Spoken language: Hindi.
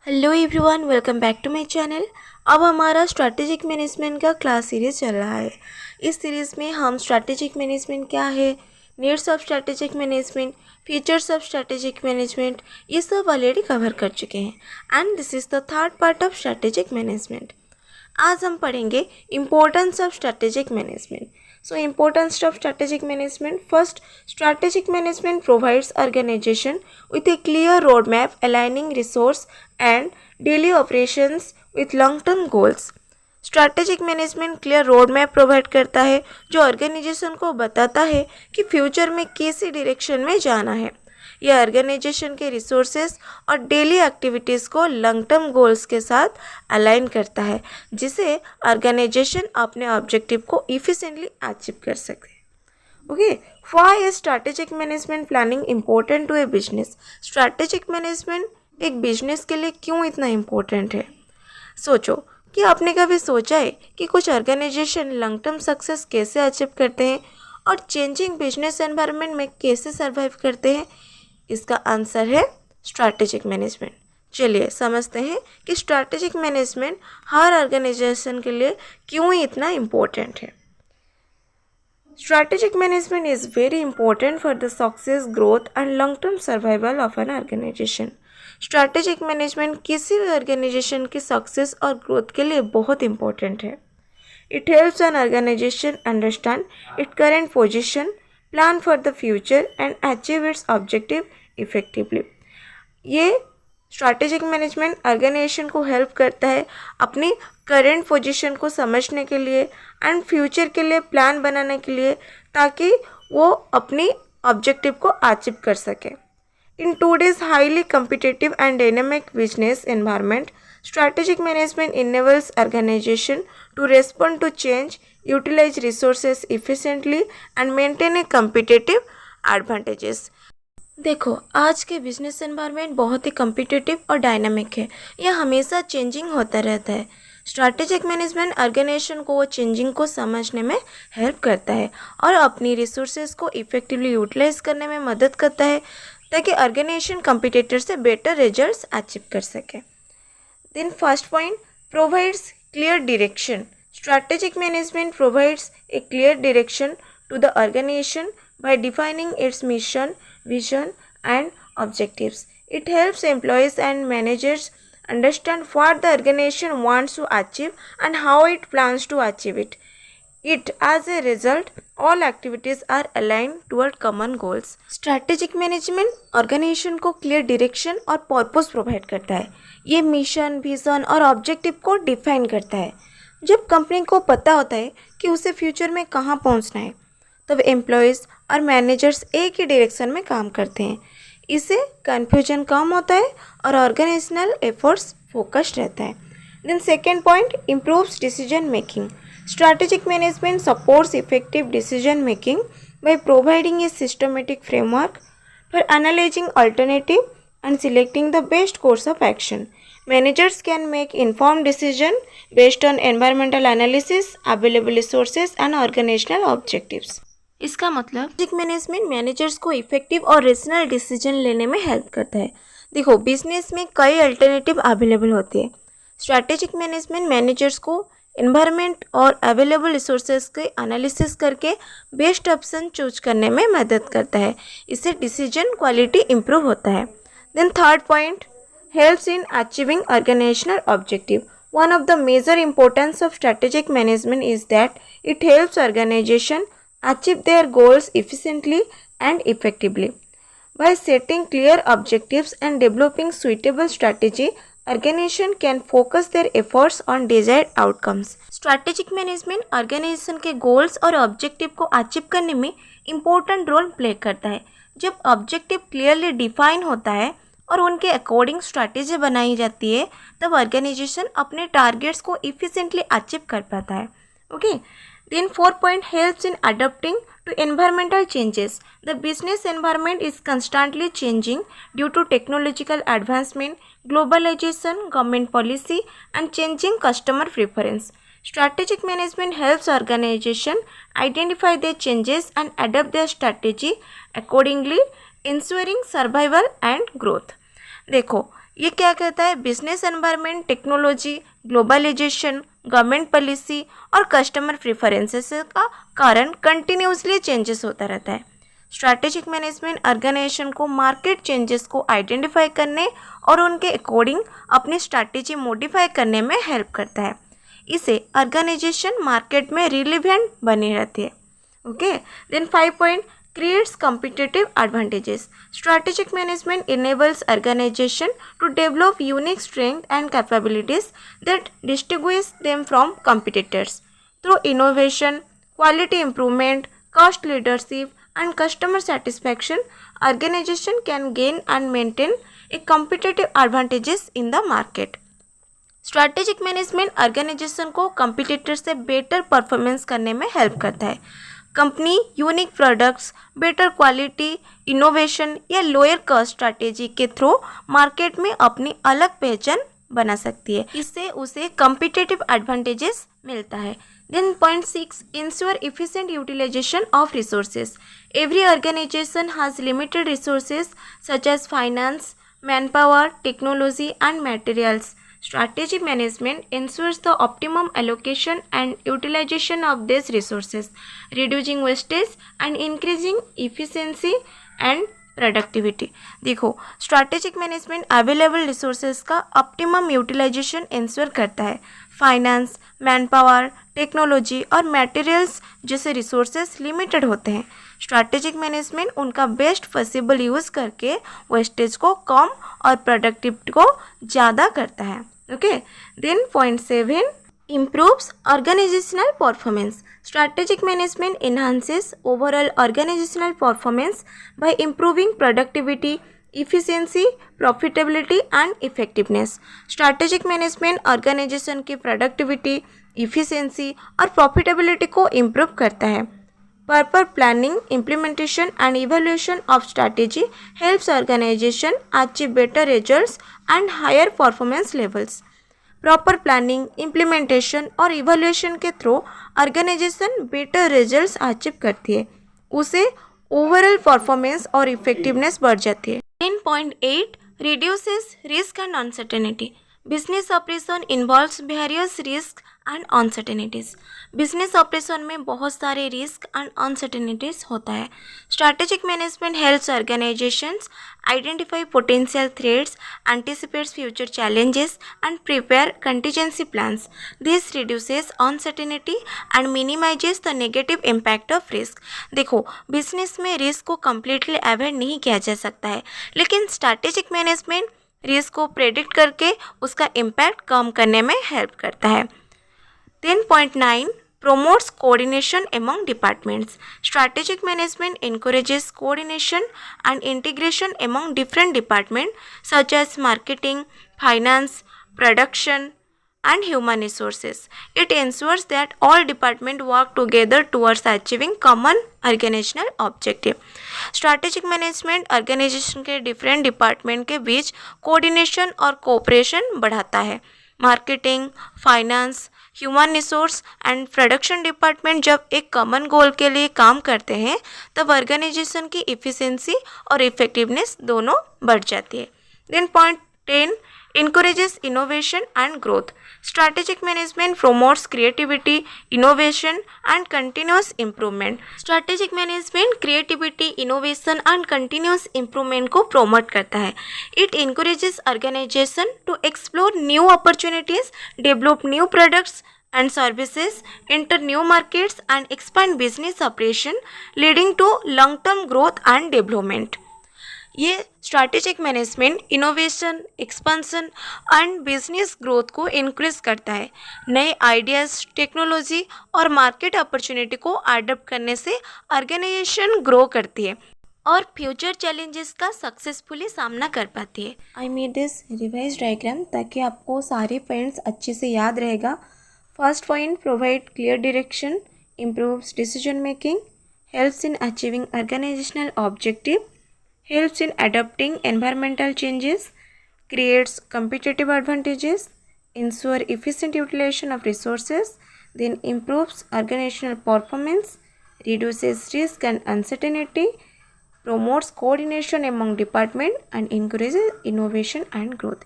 Hello everyone, welcome back to my channel. अब हमारा स्ट्रैटेजिक मैनेजमेंट का क्लास सीरीज़ चल रहा है। इस सीरीज़ में हम स्ट्रैटेजिक मैनेजमेंट क्या है, needs of strategic management, features of strategic management, ये सब ऑलरेडी कवर कर चुके हैं and this is the third part of strategic management. आज हम पढ़ेंगे importance of strategic management. So importance of strategic management. First, strategic management provides organization with a clear roadmap aligning resource and daily operations with long-term goals. Strategic management clear road map provide करता है जो ऑर्गेनाइजेशन को बताता है कि फ्यूचर में किसी डायरेक्शन में जाना है। यह ऑर्गेनाइजेशन के रिसोर्सेज और डेली एक्टिविटीज़ को लॉन्ग टर्म गोल्स के साथ अलाइन करता है, जिसे ऑर्गेनाइजेशन अपने ऑब्जेक्टिव को इफिशिएंटली अचीव कर सके। Okay, why is strategic management planning important to a business? Strategic management एक बिजनेस के लिए क्यों इतना इम्पोर्टेंट है? सोचो कि आपने कभी सोचा है कि कुछ ऑर्गेनाइजेशन लॉन्ग टर्म सक्सेस कैसे अचीव करते हैं और चेंजिंग बिजनेस एनवायरनमेंट में कैसे सर्वाइव करते हैं? इसका आंसर है स्ट्रैटेजिक मैनेजमेंट। चलिए समझते हैं कि स्ट्रैटेजिक मैनेजमेंट हर ऑर्गेनाइजेशन के लिए क्यों इतना इम्पोर्टेंट है। Strategic management is very important for the success, growth and long term survival of an organization. Strategic management किसी भी ऑर्गेनाइजेशन की सक्सेस और ग्रोथ के लिए बहुत इंपॉर्टेंट है। It helps an organization understand it current position, plan for the future and achieve its objective effectively. ये स्ट्रैटेजिक मैनेजमेंट ऑर्गेनाइजेशन को हेल्प करता है अपनी करेंट पोजीशन को समझने के लिए एंड फ्यूचर के लिए प्लान बनाने के लिए, ताकि वो अपनी ऑब्जेक्टिव को अचीव कर सके। In today's highly competitive and dynamic business environment, strategic management enables organization to respond to change, utilize resources efficiently and maintain a competitive advantages. देखो, आज के बिजनेस एनवायरनमेंट बहुत ही कम्पिटिटिव और डायनामिक है। यह हमेशा चेंजिंग होता रहता है। स्ट्रैटेजिक मैनेजमेंट ऑर्गेनाइजेशन को वो चेंजिंग को समझने में हेल्प करता है और अपनी रिसोर्सेज को इफेक्टिवली यूटिलाइज करने में मदद करता है, ताकि ऑर्गेनाइजेशन कंपटीटर से बेटर रिजल्ट्स अचीव कर सके। Then first point, provides clear direction. Strategic management provides a clear direction to the organization by defining its mission, vision and objectives. It helps employees and managers understand what the organization wants to achieve and how it plans to achieve it. As a result, all activities are aligned toward common goals. Strategic management organization को क्लियर डायरेक्शन और पर्पस प्रोवाइड करता है। ये मिशन, विजन और ऑब्जेक्टिव को डिफाइन करता है। जब कंपनी को पता होता है कि उसे फ्यूचर में कहाँ पहुँचना है, तब एम्प्लॉयज़ और मैनेजर्स एक ही डायरेक्शन में काम करते हैं। इससे कन्फ्यूजन कम होता है और ऑर्गेनाइजेशनल एफर्ट्स फोकस्ड रहता है। Then second point, improves decision making. Strategic management supports effective decision making by providing a systematic framework for analyzing alternative and selecting the best course of action. Managers can make informed decision based on environmental analysis, available resources and organizational objectives. इसका मतलब स्ट्रैटेजिक मैनेजमेंट मैनेजर्स को इफेक्टिव और रेशनल डिसीजन लेने में हेल्प करता है। देखो, बिजनेस में कई अल्टरनेटिव अवेलेबल होती है। स्ट्रैटेजिक मैनेजमेंट मैनेजर्स को इन्वायरमेंट और अवेलेबल रिसोर्सेज के एनालिसिस करके बेस्ट ऑप्शन चूज करने में मदद करता है। इससे डिसीजन क्वालिटी इम्प्रूव होता है। Then third point, helps in achieving organizational objective. One of the major importance of strategic management is that it helps organization achieve their goals efficiently and effectively. By setting clear objectives and developing suitable strategy, organization can focus their efforts on desired outcomes. Strategic management organization के गोल्स और ऑब्जेक्टिव को अचीव करने में इम्पोर्टेंट रोल प्ले करता है। जब ऑब्जेक्टिव क्लियरली डिफाइन होता है और उनके अकॉर्डिंग स्ट्रैटेजी बनाई जाती है, तब ऑर्गेनाइजेशन अपने टारगेट्स को इफिशिएंटली अचीव कर पाता है। Okay, then fourth point, helps in adapting to environmental changes. The business environment is constantly changing due to technological advancement, globalization, government policy and changing customer preference. Strategic management helps organization identify their changes and adapt their strategy accordingly, ensuring survival and growth. देखो, ये क्या कहता है, business environment, technology, globalization, government policy और कस्टमर प्रेफरेंसेस का कारण कंटिन्यूसली चेंजेस होता रहता है। स्ट्रैटेजिक मैनेजमेंट ऑर्गेनाइजेशन को मार्केट चेंजेस को आइडेंटिफाई करने और उनके अकॉर्डिंग अपनी स्ट्रैटेजी मॉडिफाई करने में हेल्प करता है। इसे ऑर्गेनाइजेशन मार्केट में रिलेवेंट बनी रहती है। Okay, then 5 point creates competitive advantages. Strategic management enables organization to develop unique strengths and capabilities that distinguish them from competitors. Through innovation, quality improvement, cost leadership, and customer satisfaction, organization can gain and maintain a competitive advantages in the market. Strategic management organization को कंपटीटर से बेटर परफॉर्मेंस करने में हेल्प करता है। Company unique products, better quality, innovation या लोअर कॉस्ट स्ट्रैटेजी के थ्रू मार्केट में अपनी अलग पहचान बना सकती है। इससे उसे कम्पिटिटिव एडवांटेजेस मिलता है। Then point 6, ensure efficient utilization of resources. Every organization has limited resources such as finance, man power, technology and materials. Strategic management ensures the optimum allocation and utilization of these resources, reducing wastage and increasing efficiency and productivity. देखो, स्ट्रैटेजिक मैनेजमेंट अवेलेबल रिसोर्सेज का ऑप्टिमम यूटिलाइजेशन इंश्योर करता है। फाइनेंस, मैन पावर, टेक्नोलॉजी और मटेरियल्स जैसे रिसोर्सेज लिमिटेड होते हैं। स्ट्रैटेजिक मैनेजमेंट उनका बेस्ट पॉसिबल यूज़ करके वेस्टेज को कम और प्रोडक्टिविटी को ज़्यादा करता है। Okay, then point 7, improves organizational performance. Strategic management enhances overall organizational performance by improving productivity, efficiency, profitability and effectiveness. Strategic management organization की productivity, efficiency और profitability को improve करता है। Proper planning, implementation and evaluation of strategy helps organization achieve better results and higher performance levels. Proper planning, implementation और इवैल्यूएशन के through organization better results achieve करती है, उसे ओवरऑल परफॉर्मेंस और इफेक्टिवनेस बढ़ जाती है। 10.8 reduces risk and uncertainty. Business operation involves various risk and uncertainties. Business operation में बहुत सारे रिस्क एंड अनसर्टेनिटीज होता है। Strategic management helps organisations identify potential threats, anticipates future challenges and prepare contingency plans. This reduces uncertainty and minimises the negative impact of risk. देखो, बिजनेस में रिस्क को कम्प्लीटली अवॉइड नहीं किया जा सकता है, लेकिन स्ट्रैटेजिक मैनेजमेंट रिस्क को प्रेडिक्ट करके उसका इम्पैक्ट कम करने में हेल्प करता है। 10.9 promotes coordination among departments. Strategic management encourages coordination and integration among different departments such as marketing, finance, production, and human resources. It ensures that all departments work together towards achieving common organizational objective. Strategic management organization के different department के बीच coordination और cooperation बढ़ाता है। Marketing, finance, human resource and production department जब एक कॉमन गोल के लिए काम करते हैं तब ऑर्गेनाइजेशन की इफ़िशिएंसी और इफेक्टिवनेस दोनों बढ़ जाती है। Then point 10 encourages innovation and growth. Strategic management promotes creativity, innovation and continuous improvement. Strategic management creativity, innovation and continuous improvement को promote करता है। It encourages organization to explore new opportunities, develop new products and services, enter new markets and expand business operation, leading to long-term growth and development. ये strategic management innovation, expansion and business growth को इंक्रीज करता है। नए आइडियाज़, टेक्नोलॉजी और मार्केट अपॉर्चुनिटी को अडॉप्ट करने से ऑर्गेनाइजेशन ग्रो करती है और फ्यूचर चैलेंजेस का सक्सेसफुली सामना कर पाती है। I made this revise diagram ताकि आपको सारे पॉइंट्स अच्छे से याद रहेगा। First point, provide clear direction, improves decision making, helps in achieving organizational objective, helps in adapting environmental changes, creates competitive advantages, ensure efficient utilization of resources, then improves organizational performance, reduces risk and uncertainty, promotes coordination among department and encourages innovation and growth.